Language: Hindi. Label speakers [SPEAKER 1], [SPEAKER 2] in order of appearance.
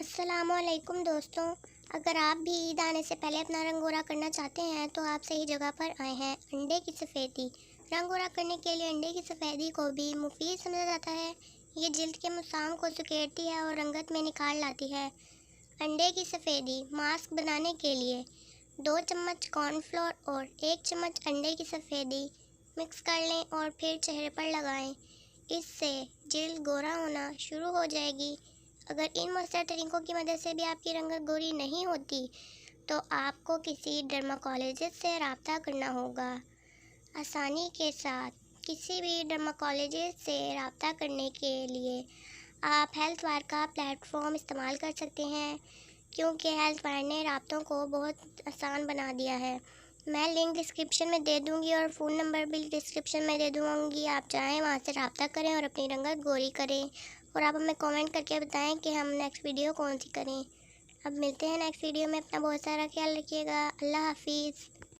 [SPEAKER 1] अस्सलामुअलैकुम दोस्तों। अगर आप भी ईद आने से पहले अपना रंग गोरा करना चाहते हैं तो आप सही जगह पर आए हैं। अंडे की सफ़ेदी। रंग गोरा करने के लिए अंडे की सफ़ेदी को भी मुफीद समझा जाता है। ये जिल्द के मसाम को सुकेड़ती है और रंगत में निखार लाती है। अंडे की सफ़ेदी मास्क बनाने के लिए 2 चम्मच कॉर्नफ्लोर और 1 चम्मच अंडे की सफ़ेदी मिक्स कर लें और फिर चेहरे पर लगाएं। इससे जिल्द गोरा होना शुरू हो जाएगी। अगर इन मौसर तरीक़ों की मदद से भी आपकी रंगत गोरी नहीं होती तो आपको किसी डर्माकोलॉजिस्ट से रब्ता करना होगा। आसानी के साथ किसी भी डर्माकोलॉजिस्ट से रब्ता करने के लिए आप हेल्थ वायर का प्लेटफॉर्म इस्तेमाल कर सकते हैं, क्योंकि हेल्थ वायर ने रब्तों को बहुत आसान बना दिया है। मैं लिंक डिस्क्रिप्शन में दे दूँगी और फ़ोन नंबर भी डिस्क्रिप्शन में दे दूँगी। आप चाहें वहाँ से रब्ता करें और अपनी रंगत गोरी करें। और आप हमें कमेंट करके बताएं कि हम नेक्स्ट वीडियो कौन सी करें। अब मिलते हैं नेक्स्ट वीडियो में। अपना बहुत सारा ख्याल रखिएगा। अल्लाह हाफिज़।